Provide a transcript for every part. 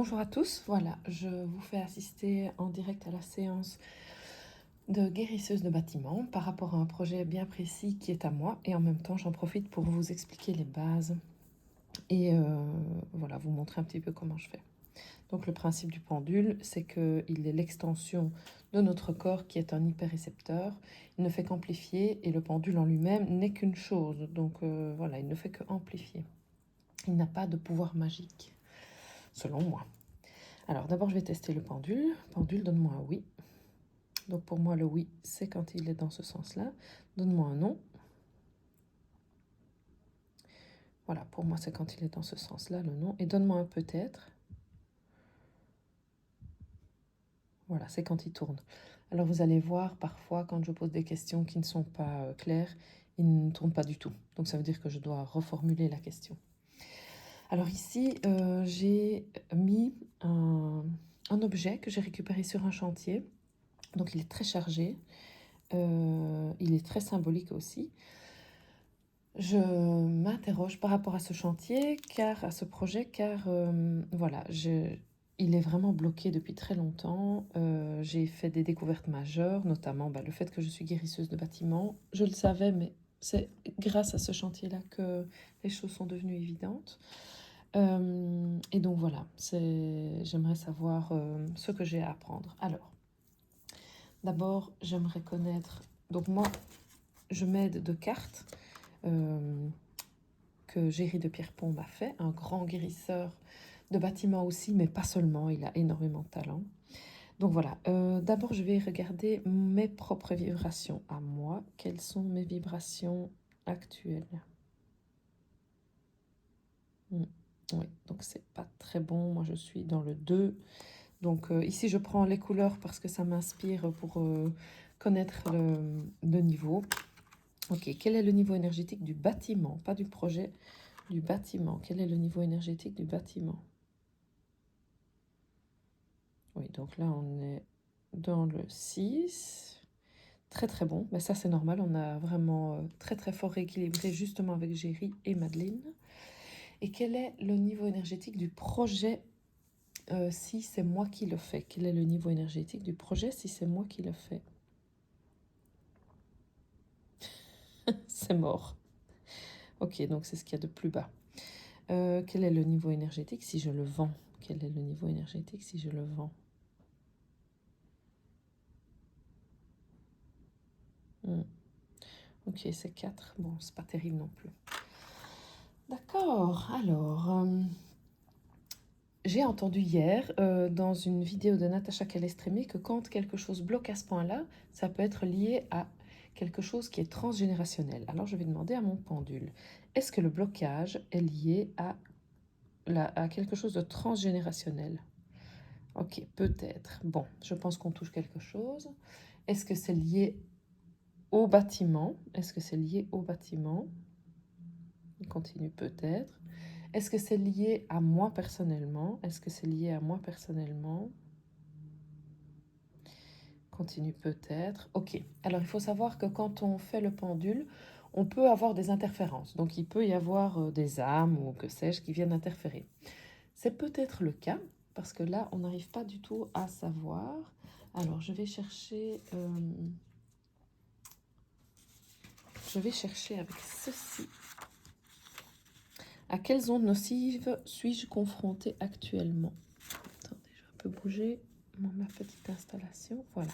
Bonjour à tous, voilà, je vous fais assister en direct à la séance de guérisseuse de bâtiments par rapport à un projet bien précis qui est à moi et en même temps j'en profite pour vous expliquer les bases et voilà, vous montrer un petit peu comment je fais. Donc le principe du pendule, c'est qu'il est l'extension de notre corps qui est un hyperrécepteur, il ne fait qu'amplifier et le pendule en lui-même n'est qu'une chose, donc voilà, il ne fait qu'amplifier. Il n'a pas de pouvoir magique, selon moi. Alors d'abord je vais tester le pendule. Pendule, donne-moi un oui. Donc pour moi le oui c'est quand il est dans ce sens-là. Donne-moi un non. Voilà, pour moi c'est quand il est dans ce sens-là le non. Et donne-moi un peut-être. Voilà, c'est quand il tourne. Alors vous allez voir parfois quand je pose des questions qui ne sont pas claires, il ne tourne pas du tout. Donc ça veut dire que je dois reformuler la question. Alors ici j'ai mis un objet que j'ai récupéré sur un chantier. Donc il est très chargé. Il est très symbolique aussi. Je m'interroge par rapport à ce chantier, à ce projet, car voilà, il est vraiment bloqué depuis très longtemps. J'ai fait des découvertes majeures, notamment le fait que je suis guérisseuse de bâtiments. Je le savais, mais c'est grâce à ce chantier-là que les choses sont devenues évidentes. Et donc voilà, j'aimerais savoir ce que j'ai à apprendre. Alors, d'abord, j'aimerais connaître... Donc moi, je m'aide de cartes que Géry de Pierrepont m'a fait, un grand guérisseur de bâtiments aussi, mais pas seulement, il a énormément de talent. Donc voilà, d'abord je vais regarder mes propres vibrations à moi. Quelles sont mes vibrations actuelles? Oui, donc c'est pas très bon, moi je suis dans le 2. Donc ici je prends les couleurs parce que ça m'inspire pour connaître le niveau. Ok, quel est le niveau énergétique du bâtiment? Pas du projet, du bâtiment. Quel est le niveau énergétique du bâtiment? Oui, donc là on est dans le 6. Très très bon, mais ça c'est normal, on a vraiment très très fort rééquilibré justement avec Géry et Madeleine. Et quel est le niveau énergétique du projet si c'est moi qui le fais? Quel est le niveau énergétique du projet si c'est moi qui le fais? C'est mort. Ok, donc c'est ce qu'il y a de plus bas. Quel est le niveau énergétique si je le vends? Quel est le niveau énergétique si je le vends? Ok, c'est 4. Bon, c'est pas terrible non plus. D'accord, alors... j'ai entendu hier dans une vidéo de Natacha Calestremi que quand quelque chose bloque à ce point-là, ça peut être lié à quelque chose qui est transgénérationnel. Alors je vais demander à mon pendule, est-ce que le blocage est lié à quelque chose de transgénérationnel? Ok, peut-être. Bon, je pense qu'on touche quelque chose. Est-ce que c'est lié au bâtiment? Est-ce que c'est lié au bâtiment? Il continue peut-être. Est-ce que c'est lié à moi personnellement? Est-ce que c'est lié à moi personnellement? Continue peut-être. Ok. Alors, il faut savoir que quand on fait le pendule, on peut avoir des interférences. Donc, il peut y avoir des âmes ou que sais-je qui viennent interférer. C'est peut-être le cas, parce que là, on n'arrive pas du tout à savoir. Alors, je vais chercher avec ceci. À quelles ondes nocives suis-je confrontée actuellement? Attendez, je vais un peu bouger ma petite installation. Voilà.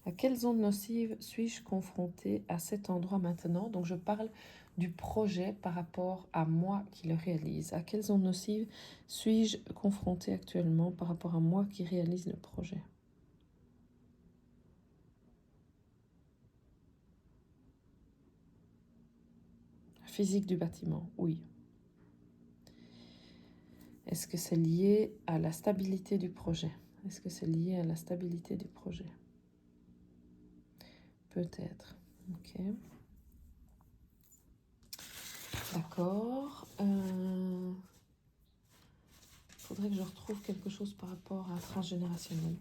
À quelles ondes nocives suis-je confrontée à cet endroit maintenant? Donc je parle du projet par rapport à moi qui le réalise. À quelles ondes nocives suis-je confrontée actuellement par rapport à moi qui réalise le projet? Physique du bâtiment, oui. Est-ce que c'est lié à la stabilité du projet? Est-ce que c'est lié à la stabilité du projet? Peut-être. Ok. D'accord. Faudrait que je retrouve quelque chose par rapport à transgénérationnel.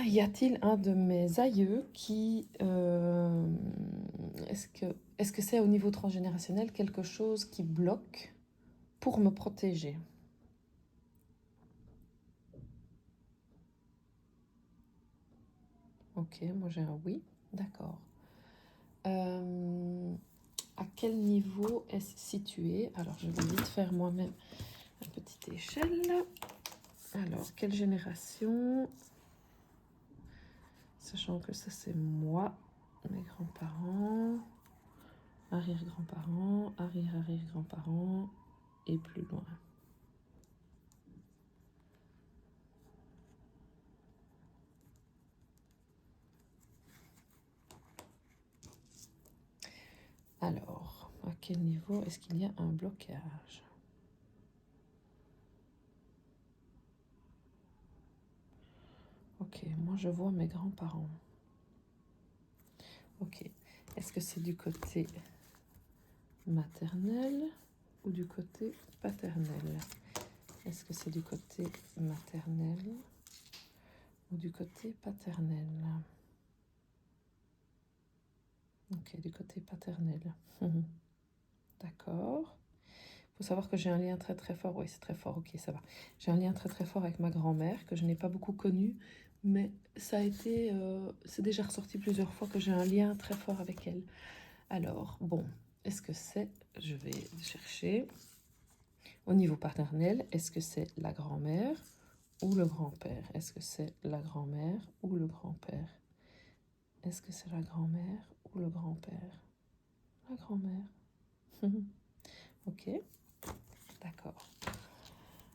Y a-t-il un de mes aïeux qui... est-ce que c'est au niveau transgénérationnel quelque chose qui bloque pour me protéger? Ok, moi j'ai un oui. D'accord. À quel niveau est-ce situé? Alors, je vais vite faire moi-même une petite échelle. Alors, quelle génération? Sachant que ça, c'est moi, mes grands-parents, arrière-grands-parents, arrière-arrière-grands-parents et plus loin. Alors, à quel niveau est-ce qu'il y a un blocage? Ok, moi je vois mes grands-parents. Ok, est-ce que c'est du côté maternel ou du côté paternel? Est-ce que c'est du côté maternel ou du côté paternel? Ok, du côté paternel. D'accord. Il faut savoir que j'ai un lien très très fort. Oui, c'est très fort. Ok, ça va. J'ai un lien très très fort avec ma grand-mère que je n'ai pas beaucoup connue, mais ça a été, c'est déjà ressorti plusieurs fois que j'ai un lien très fort avec elle. Alors, bon, est-ce que c'est, je vais chercher, au niveau paternel, est-ce que c'est la grand-mère ou le grand-père? Est-ce que c'est la grand-mère ou le grand-père? Est-ce que c'est la grand-mère ou le grand-père? La grand-mère. Ok, d'accord.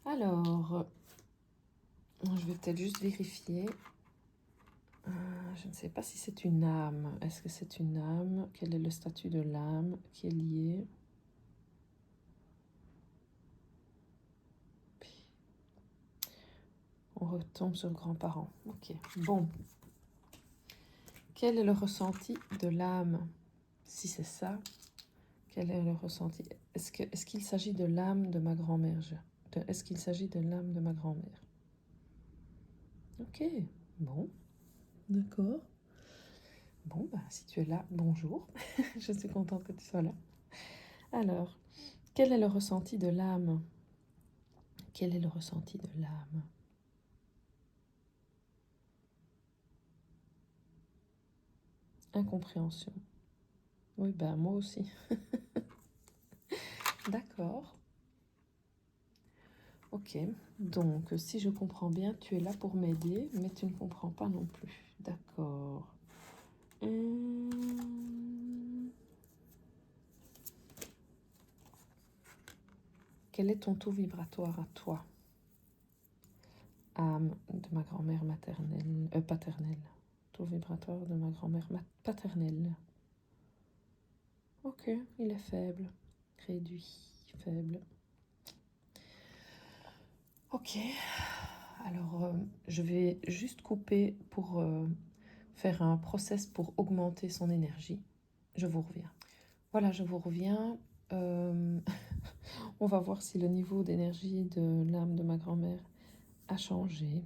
Alors, je vais peut-être juste vérifier. Je ne sais pas si c'est une âme. Est-ce que c'est une âme? Quel est le statut de l'âme qui est lié? On retombe sur grands-parents. Ok, bon. Quel est le ressenti de l'âme? Si c'est ça, quel est le ressenti? Est-ce qu'il s'agit de l'âme de ma grand-mère? Est-ce qu'il s'agit de l'âme de ma grand-mère? Ok, bon, d'accord. Bon, bah, si tu es là, bonjour. Je suis contente que tu sois là. Alors, quel est le ressenti de l'âme? Quel est le ressenti de l'âme? Incompréhension. Oui, ben moi aussi. D'accord. Ok, donc si je comprends bien, tu es là pour m'aider, mais tu ne comprends pas non plus. D'accord. Quel est ton taux vibratoire à toi? Âme de ma grand-mère maternelle, paternelle. Taux vibratoire de ma grand-mère paternelle. Ok, il est faible. Réduit, faible. Ok. Alors, je vais juste couper pour faire un process pour augmenter son énergie. Je vous reviens. Voilà, je vous reviens. On va voir si le niveau d'énergie de l'âme de ma grand-mère a changé.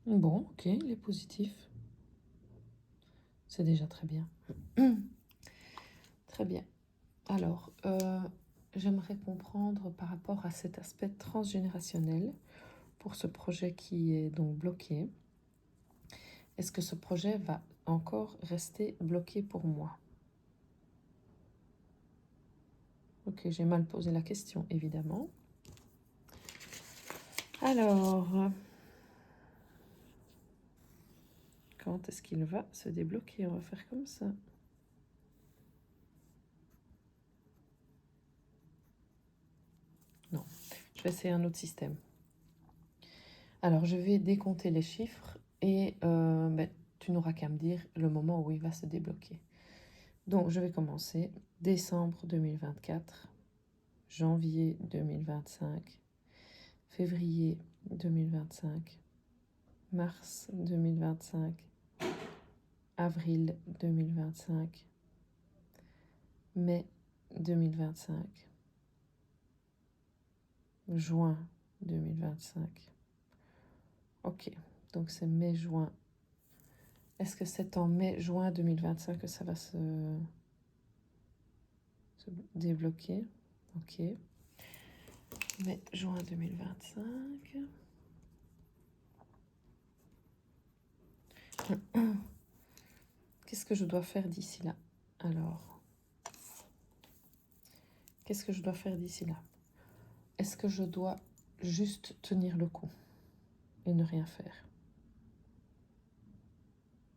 Bon, ok, il est positif. C'est déjà très bien. Très bien. Alors, j'aimerais comprendre par rapport à cet aspect transgénérationnel pour ce projet qui est donc bloqué. Est-ce que ce projet va encore rester bloqué pour moi? Ok, j'ai mal posé la question, évidemment. Alors, quand est-ce qu'il va se débloquer? On va faire comme ça. Non, je vais essayer un autre système. Alors, je vais décompter les chiffres et tu n'auras qu'à me dire le moment où il va se débloquer. Donc, je vais commencer. Décembre 2024, janvier 2025, février 2025, mars 2025, avril 2025, mai 2025, juin 2025. Ok, donc c'est mai-juin. Est-ce que c'est en mai-juin 2025 que ça va se débloquer? Ok. Mai-juin 2025. Qu'est-ce que je dois faire d'ici là? Alors, qu'est-ce que je dois faire d'ici là? Est-ce que je dois juste tenir le coup et ne rien faire?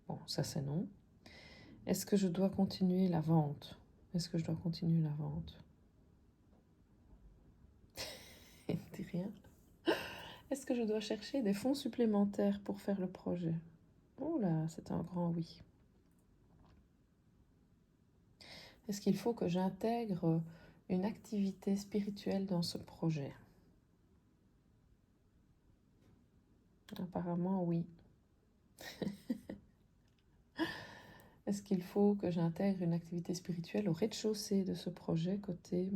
Bon, ça c'est non. Est-ce que je dois continuer la vente? Est-ce que je dois continuer la vente? Il ne dit rien. Est-ce que je dois chercher des fonds supplémentaires pour faire le projet? Oh là, c'est un grand oui. Est-ce qu'il faut que j'intègre une activité spirituelle dans ce projet? Apparemment, oui. Est-ce qu'il faut que j'intègre une activité spirituelle au rez-de-chaussée de ce projet côté...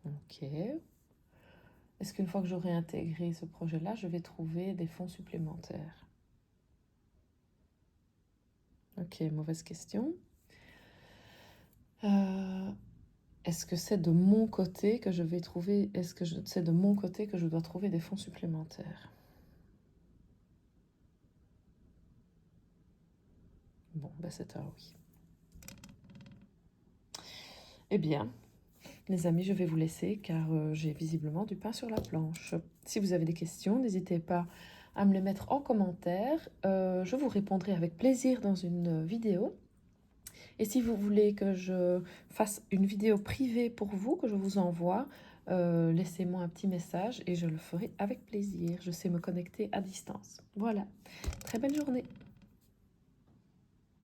Ok. Est-ce qu'une fois que j'aurai intégré ce projet-là, je vais trouver des fonds supplémentaires? Ok, mauvaise question. Est-ce que c'est de mon côté que je vais trouver... Est-ce que c'est de mon côté que je dois trouver des fonds supplémentaires? Bon, ben c'est un oui. Eh bien, les amis, je vais vous laisser car j'ai visiblement du pain sur la planche. Si vous avez des questions, n'hésitez pas à me les mettre en commentaire. Je vous répondrai avec plaisir dans une vidéo. Et si vous voulez que je fasse une vidéo privée pour vous, que je vous envoie, laissez-moi un petit message et je le ferai avec plaisir. Je sais me connecter à distance. Voilà, très belle journée.